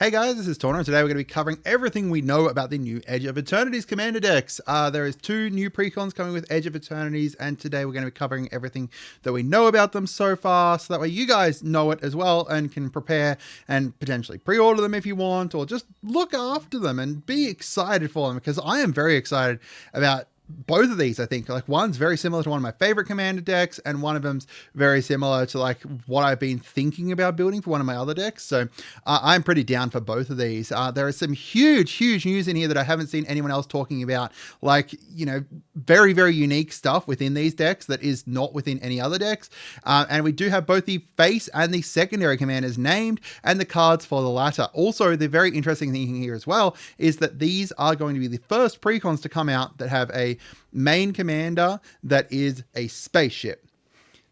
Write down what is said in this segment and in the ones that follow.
Hey guys, this is Tauna, and today we're going to be covering everything we know about the new Edge of Eternities commander decks. There is 2 new precons coming with Edge of Eternities, and today we're going to be covering everything that we know about them so far, so that way you guys know it as well and can prepare and potentially pre-order them if you want, or just look after them and be excited for them, because I am very excited about both of these. I think like one's very similar to one of my favorite commander decks, and one of them's very similar to like what I've been thinking about building for one of my other decks. So I'm pretty down for both of these. There is some huge news in here that I haven't seen anyone else talking about, like, you know, very unique stuff within these decks that is not within any other decks. And we do have both the face and the secondary commanders named, and the cards for the latter. Also, the very interesting thing here as well is that these are going to be the first precons to come out that have a main commander that is a spaceship.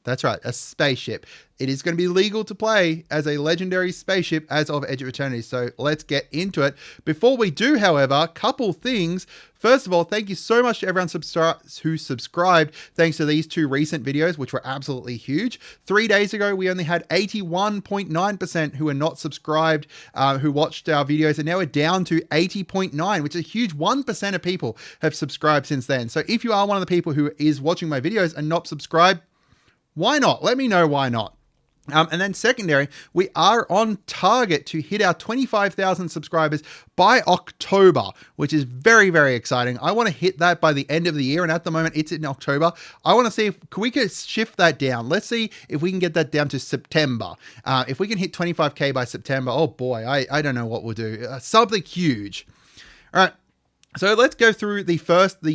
That's right, a spaceship. It is going to be legal to play as a legendary spaceship as of Edge of Eternity. So let's get into it. Before we do, however, a couple things. First of all, thank you so much to everyone who subscribed thanks to these 2 recent videos, which were absolutely huge. 3 days ago, we only had 81.9% who are not subscribed, who watched our videos, and now we're down to 80.9, which is a huge 1% of people have subscribed since then. So if you are one of the people who is watching my videos and not subscribed, why not? Let me know why not. And then secondary, we are on target to hit our 25,000 subscribers by October, which is very exciting. I want to hit that by the end of the year, and at the moment it's in October. I want to see if we could shift that down. Let's see if we can get that down to September. If we can hit 25K by September, oh boy, I don't know what we'll do. Something huge. All right. So let's go through the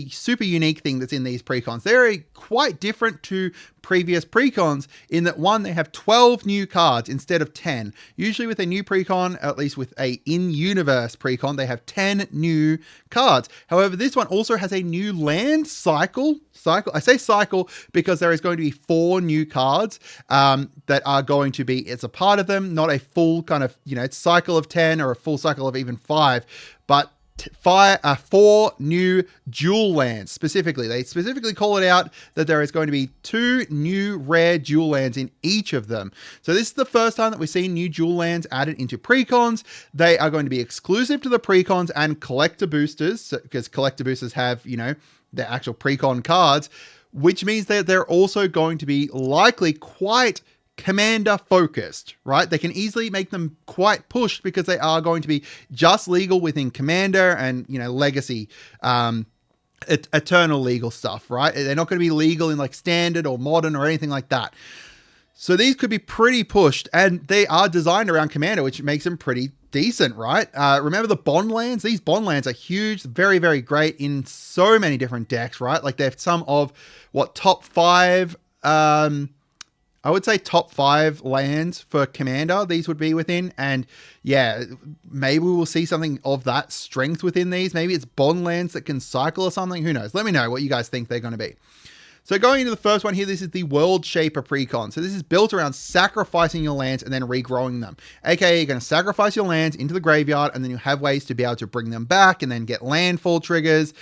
super unique thing that's in these precons. They're quite different to previous precons in that, one, they have 12 new cards instead of 10. Usually with a new precon, at least with a in-universe precon, they have 10 new cards. However, this one also has a new land cycle. I say cycle because there is going to be 4 new cards that are going to be, it's a part of them, not a full kind of, you know, cycle of 10 or a full cycle of even 5, but 4 new dual lands. Specifically, they specifically call it out that there is going to be 2 new rare dual lands in each of them. So this is the first time that we're seeing new dual lands added into precons. They are going to be exclusive to the precons and collector boosters, because collector boosters have, you know, the actual precon cards, which means that they're also going to be likely quite commander focused, right? They can easily make them quite pushed because they are going to be just legal within commander and, you know, legacy, eternal legal stuff, right? They're not going to be legal in like standard or modern or anything like that. So these could be pretty pushed, and they are designed around commander, which makes them pretty decent, right? Remember the bond lands? These bond lands are huge, very great in so many different decks, right? Like they have some of what, top 5, I would say top 5 lands for commander these would be within. And yeah, maybe we'll see something of that strength within these. Maybe it's bond lands that can cycle or something. Who knows? Let me know what you guys think they're going to be. So going into the first one here, this is the World Shaper precon. So this is built around sacrificing your lands and then regrowing them. AKA, you're going to sacrifice your lands into the graveyard, and then you have ways to be able to bring them back and then get landfall triggers.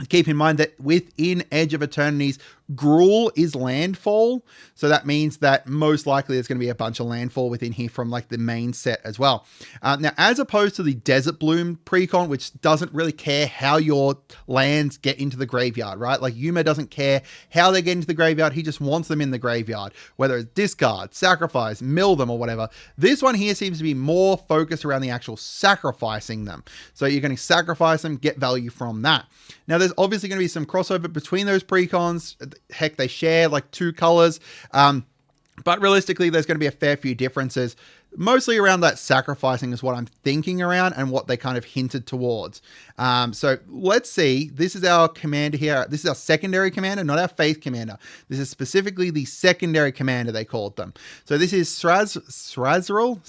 Keep in mind that within Edge of Eternities, Gruul is landfall. So that means that most likely there's going to be a bunch of landfall within here from like the main set as well. Now, as opposed to the Desert Bloom precon, which doesn't really care how your lands get into the graveyard, right? Like Yuma doesn't care how they get into the graveyard. He just wants them in the graveyard, whether it's discard, sacrifice, mill them or whatever. This one here seems to be more focused around the actual sacrificing them. So you're going to sacrifice them, get value from that. Now, there's obviously going to be some crossover between those precons. Heck, they share like 2 colors. But realistically, there's going to be a fair few differences. Mostly around that sacrificing is what I'm thinking around and what they kind of hinted towards. So let's see. This is our commander here. This is our secondary commander, not our faith commander. This is specifically the secondary commander, they called them. So this is Sazril.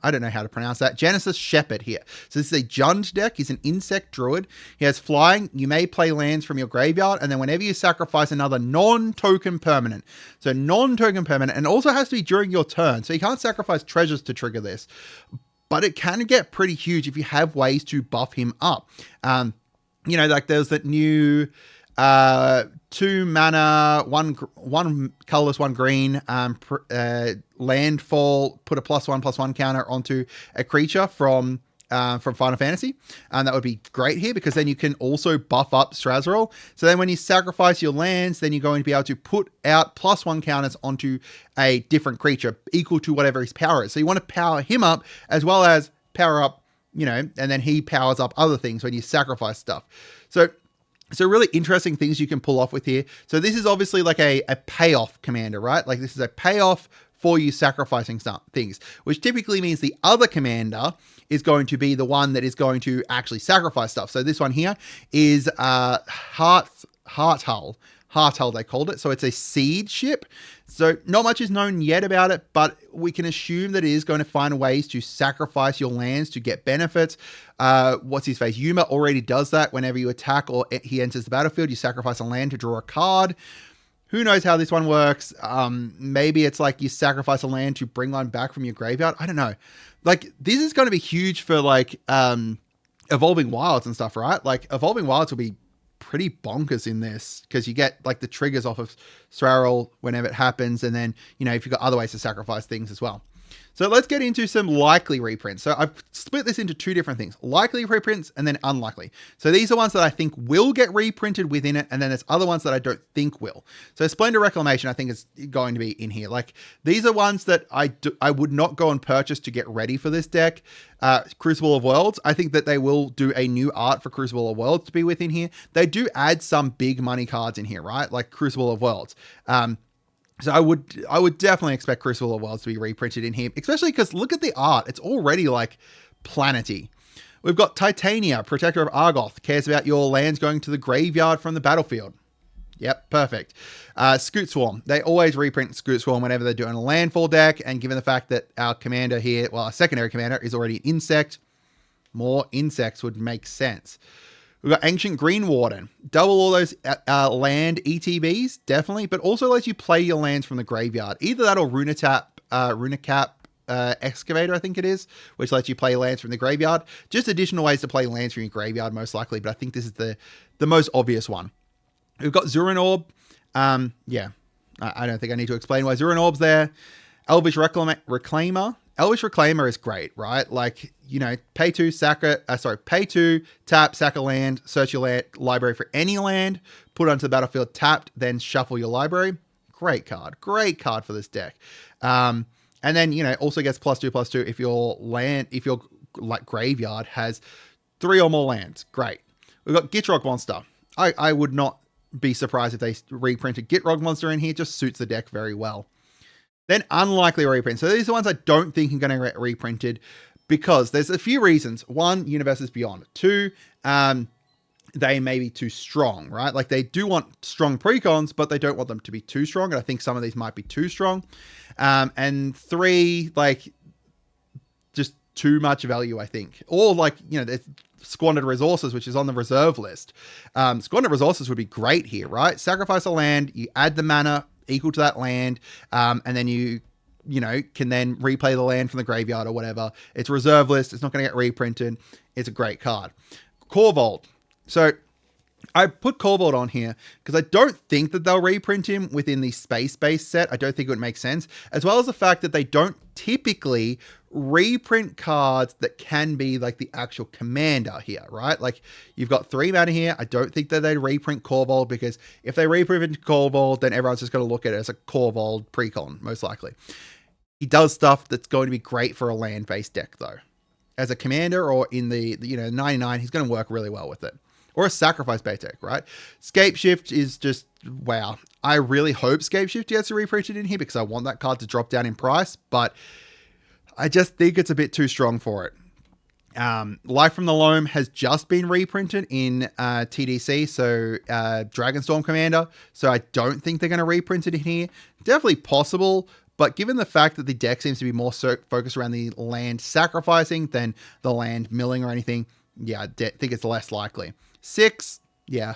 I don't know how to pronounce that. Genesis Shepherd here. So this is a Jund deck. He's an insect druid. He has flying. You may play lands from your graveyard, and then whenever you sacrifice another non-token permanent. So non-token permanent, and also has to be during your turn. So you can't sacrifice treasures to trigger this, but it can get pretty huge if you have ways to buff him up. You know, like there's that new 2 mana, one colorless, 1 green, landfall, put a +1/+1 counter onto a creature from Final Fantasy, and that would be great here because then you can also buff up Strazerol. So then when you sacrifice your lands, then you're going to be able to put out +1 counters onto a different creature equal to whatever his power is. So you want to power him up as well as power up, and then he powers up other things when you sacrifice stuff. So really interesting things you can pull off with here. So this is obviously like a payoff commander, right? Like this is a payoff for you sacrificing some things, which typically means the other commander is going to be the one that is going to actually sacrifice stuff. So this one here is Heart Hull, they called it. So it's a seed ship. So not much is known yet about it, but we can assume that it is going to find ways to sacrifice your lands to get benefits. What's his face? Yuma already does that. Whenever you attack or he enters the battlefield, you sacrifice a land to draw a card. Who knows how this one works? Maybe it's like you sacrifice a land to bring one back from your graveyard. I don't know. Like, this is going to be huge for like Evolving Wilds and stuff, right? Like Evolving Wilds will be pretty bonkers in this because you get like the triggers off of Strazerol whenever it happens, and then if you've got other ways to sacrifice things as well. So let's get into some likely reprints. So I've split this into two different things: likely reprints and then unlikely. So these are ones that I think will get reprinted within it, and then there's other ones that I don't think will. So Splendor Reclamation I think is going to be in here. Like, these are ones that I would not go and purchase to get ready for this deck. Crucible of Worlds, I think that they will do a new art for Crucible of Worlds to be within here. They do add some big money cards in here, right? Like Crucible of Worlds. So I would definitely expect Crucible of Worlds to be reprinted in here, especially because look at the art. It's already like planety. We've got Titania, Protector of Argoth, cares about your lands going to the graveyard from the battlefield. Yep, perfect. Scoot Swarm. They always reprint Scoot Swarm whenever they're doing a landfall deck, and given the fact that our commander here, well, our secondary commander is already an insect, more insects would make sense. We've got Ancient Green Warden. Double all those land ETBs, definitely, but also lets you play your lands from the graveyard. Either that or Runacap Excavator, I think it is, which lets you play lands from the graveyard. Just additional ways to play lands from your graveyard, most likely, but I think this is the most obvious one. We've got Zuran Orb. Yeah, I don't think I need to explain why Zuran Orb's there. Elvish Reclaimer. Elvish Reclaimer is great, right? Like, pay 2, pay 2, tap, sack a land, search your library for any land, put it onto the battlefield tapped, then shuffle your library. Great card for this deck. And then, also gets +2/+2 if your like graveyard has 3 or more lands. Great. We've got Gitrog Monster. I would not be surprised if they reprinted Gitrog Monster in here. It just suits the deck very well. Then unlikely reprint. So these are the ones I don't think are going to get reprinted because there's a few reasons. 1, Universes Beyond. 2, they may be too strong, right? Like, they do want strong precons, but they don't want them to be too strong. And I think some of these might be too strong. And 3, like, just too much value, I think. Or like, there's Squandered Resources, which is on the reserve list. Squandered Resources would be great here, right? Sacrifice a land, you add the mana equal to that land, and then you can then replay the land from the graveyard or whatever. It's reserve list. It's not going to get reprinted. It's a great card. Corvold. So I put Corvold on here because I don't think that they'll reprint him within the space-based set. I don't think it would make sense, as well as the fact that they don't typically reprint cards that can be like the actual commander here, right? Like, you've got 3 mana here. I don't think that they'd reprint Corvold, because if they reprint Corvold, then everyone's just going to look at it as a Corvold precon, most likely. He does stuff that's going to be great for a land-based deck, though. As a commander or in the 99, he's going to work really well with it. Or a sacrifice-based deck, right? Scapeshift is just, wow. I really hope Scapeshift gets reprinted in here because I want that card to drop down in price, but I just think it's a bit too strong for it. Life from the Loam has just been reprinted in TDC, so Dragonstorm Commander, so I don't think they're going to reprint it in here. Definitely possible, but given the fact that the deck seems to be more focused around the land sacrificing than the land milling or anything, yeah, I think it's less likely. 6, yeah.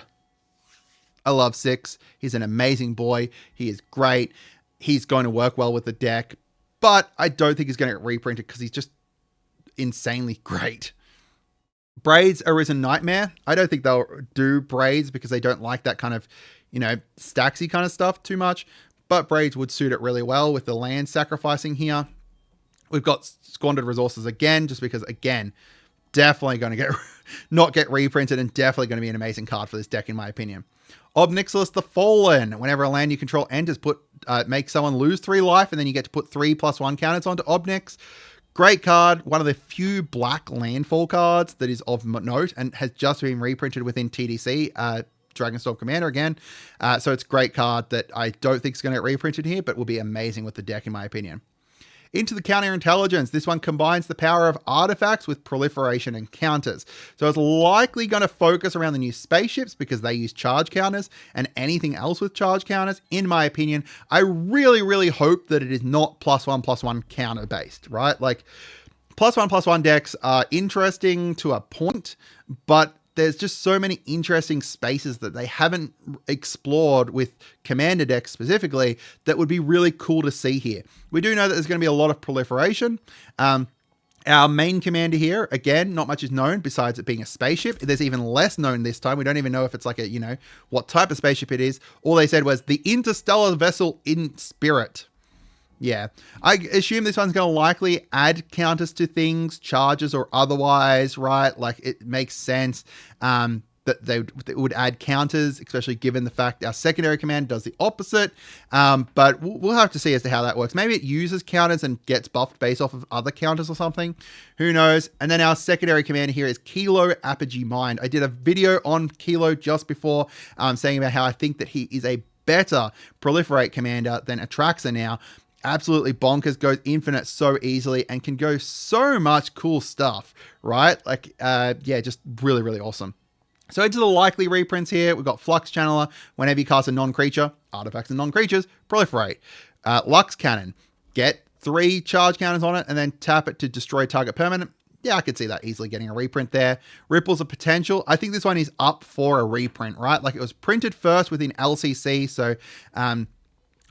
I love 6. He's an amazing boy. He is great. He's going to work well with the deck, but I don't think he's going to get reprinted because he's just insanely great. Braids Arisen Nightmare. I don't think they'll do Braids because they don't like that kind of, Staxy kind of stuff too much. but Braids would suit it really well with the land sacrificing here. We've got Squandered Resources again, just because, again, definitely going to not get reprinted and definitely going to be an amazing card for this deck, in my opinion. Obnixilis the Fallen. Whenever a land you control enters, make someone lose 3 life, and then you get to put 3+1 counters onto Obnix. Great card. One of the few black landfall cards that is of note and has just been reprinted within TDC. Dragonstorm Commander again. So it's a great card that I don't think is going to get reprinted here, but will be amazing with the deck, in my opinion. Into the Counterintelligence. This one combines the power of artifacts with proliferation and counters. So it's likely going to focus around the new spaceships because they use charge counters, and anything else with charge counters, in my opinion. I really, really hope that it is not +1/+1 counter based, right? Like +1/+1 decks are interesting to a point, but there's just so many interesting spaces that they haven't explored with Commander decks specifically that would be really cool to see here. We do know that there's going to be a lot of proliferation. Our main commander here, again, not much is known besides it being a spaceship. There's even less known this time. We don't even know if it's like a, what type of spaceship it is. All they said was the interstellar vessel in spirit. Yeah, I assume this one's going to likely add counters to things, charges or otherwise, right? Like, it makes sense that they would add counters, especially given the fact our secondary command does the opposite. But we'll have to see as to how that works. Maybe it uses counters and gets buffed based off of other counters or something. Who knows? And then our secondary commander here is Kilo Apogee Mind. I did a video on Kilo just before saying about how I think that he is a better proliferate commander than Atraxa now. Absolutely bonkers, goes infinite so easily and can go so much cool stuff, right? Like, yeah, just really, really awesome. So into the likely reprints here, we've got Flux Channeler. Whenever you cast a non-creature, artifacts and non-creatures, proliferate. Lux Cannon, get 3 charge counters on it and then tap it to destroy target permanent. Yeah, I could see that easily getting a reprint there. Ripples of Potential. I think this one is up for a reprint, right? Like, it was printed first within LCC, so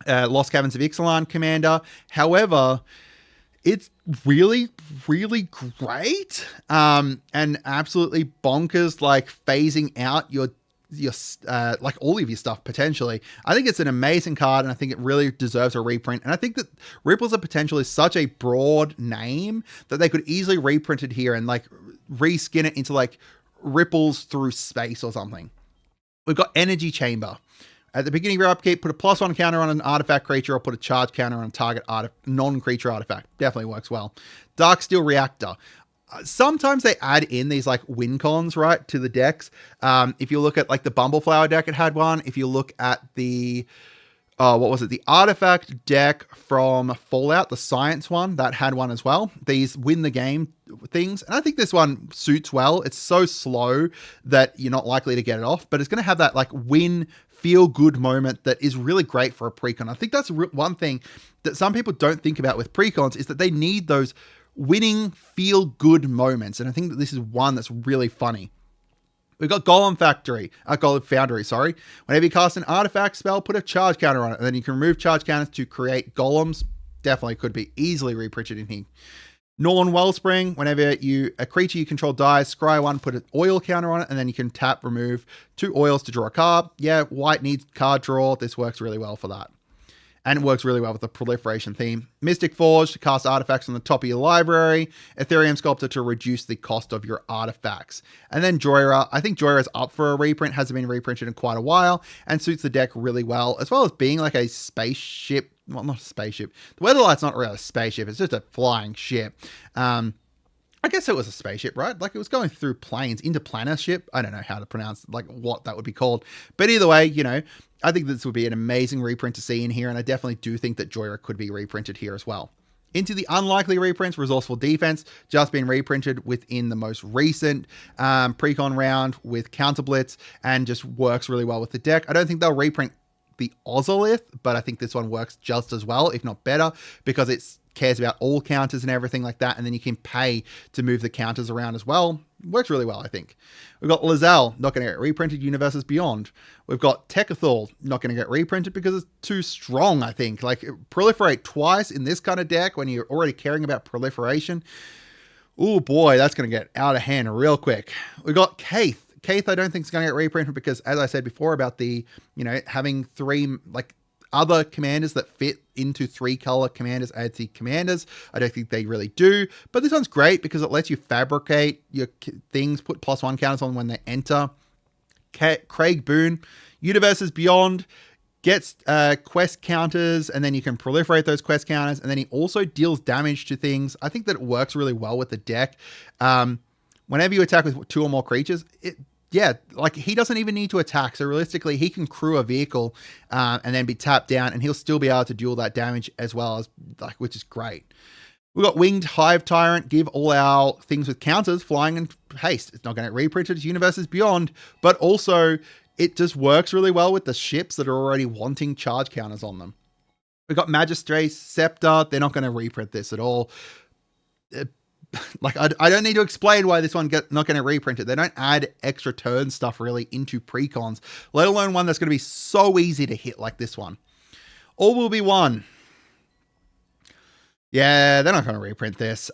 Lost Caverns of Ixalan commander. However, it's really, really great and absolutely bonkers, like phasing out your like all of your stuff potentially. I think it's an amazing card, and I think it really deserves a reprint. And I think that Ripples of Potential is such a broad name that they could easily reprint it here and like reskin it into like Ripples Through Space or something. We've got Energy Chamber. At the beginning of your upkeep, put a +1 counter on an artifact creature or put a charge counter on a target non-creature artifact. Definitely works well. Darksteel Reactor. Sometimes they add in these like win cons, right, to the decks. If you look at like the Bumbleflower deck, it had one. If you look at the, what was it? The artifact deck from Fallout, the science one, that had one as well. These win the game things. And I think this one suits well. It's so slow that you're not likely to get it off, but it's going to have that like win feel good moment that is really great for a precon. I think that's one thing that some people don't think about with precons is that they need those winning feel good moments. And I think that this is one that's really funny. We've got Golem Foundry, sorry. Whenever you cast an artifact spell, put a charge counter on it, and then you can remove charge counters to create golems. Definitely could be easily reprinted in here. Norn Wellspring, whenever a creature you control dies, scry 1, put an oil counter on it, and then you can tap, remove 2 oils to draw a card. Yeah, white needs card draw. This works really well for that. And it works really well with the proliferation theme. Mystic Forge to cast artifacts on the top of your library. Ethereum Sculptor to reduce the cost of your artifacts. And then Joyra. I think Joyra is up for a reprint. Hasn't been reprinted in quite a while and suits the deck really well, as well as being like a spaceship. Well, not a spaceship. The Weatherlight's not really a spaceship. It's just a flying ship. I guess it was a spaceship, right? Like, it was going through planes, interplanar ship. I don't know how to pronounce like what that would be called. But either way, I think this would be an amazing reprint to see in here. And I definitely do think that Joyra could be reprinted here as well. Into the unlikely reprints, Resourceful Defense, just been reprinted within the most recent precon round with Counter Blitz and just works really well with the deck. I don't think they'll reprint the Ozolith, but I think this one works just as well, if not better, because it cares about all counters and everything like that, and then you can pay to move the counters around as well. Works really well, I think. We've got Lizelle, not going to get reprinted. Universes Beyond. We've got Tekethal, not going to get reprinted because it's too strong, I think. Like, proliferate twice in this kind of deck when you're already caring about proliferation. Oh boy, that's going to get out of hand real quick. We've got Kaith. Kaith, I don't think is going to get reprinted because, as I said before about the, having 3 like other commanders that fit into 3-color commanders anti commanders. I don't think they really do, but this one's great because it lets you fabricate your things, put +1 counters on when they enter. Craig Boone, Universes Beyond, gets quest counters, and then you can proliferate those quest counters, and then he also deals damage to things. I think that it works really well with the deck. Whenever you attack with 2 or more creatures, like he doesn't even need to attack. So realistically, he can crew a vehicle and then be tapped down, and he'll still be able to deal that damage as well, as like, which is great. We've got Winged Hive Tyrant, give all our things with counters, flying and haste. It's not going to reprint it as Universes Beyond, but also it just works really well with the ships that are already wanting charge counters on them. We've got Magistrate's Scepter. They're not going to reprint this at all. Like, I don't need to explain why this one not going to reprint it. They don't add extra turn stuff really into precons, let alone one that's going to be so easy to hit like this one. All will be one. Yeah, they're not going to reprint this.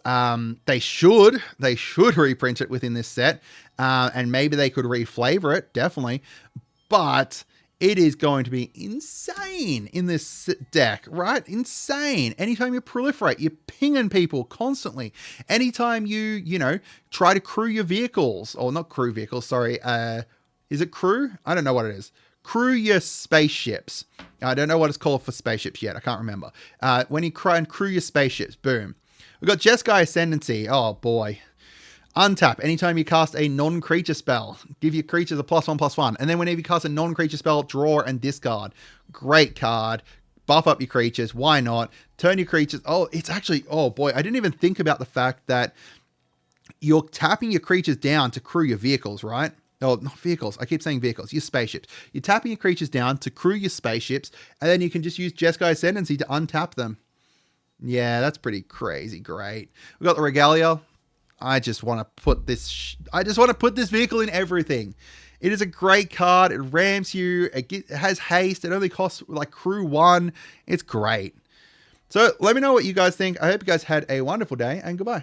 They should reprint it within this set, and maybe they could reflavor it, definitely. But it is going to be insane in this deck, right? Insane. Anytime you proliferate, you're pinging people constantly. Anytime you know, try to crew your vehicles, or not crew vehicles, sorry. Is it crew? I don't know what it is. Crew your spaceships. I don't know what it's called for spaceships yet. I can't remember. When you crew your spaceships, boom. We've got Jeskai Ascendancy. Oh boy. Untap anytime you cast a non-creature spell. Give your creatures a +1/+1. And then whenever you cast a non-creature spell, draw and discard. Great card. Buff up your creatures. Why not? Turn your creatures. Oh, it's actually, oh boy. I didn't even think about the fact that you're tapping your creatures down to crew your vehicles, right? Oh, not vehicles. I keep saying vehicles. Your spaceships. You're tapping your creatures down to crew your spaceships, and then you can just use Jeskai Ascendancy to untap them. Yeah, that's pretty crazy great. We've got the Regalia. I just want to put this. I just want to put this vehicle in everything. It is a great card. It ramps you. It has haste. It only costs like crew 1. It's great. So let me know what you guys think. I hope you guys had a wonderful day, and goodbye.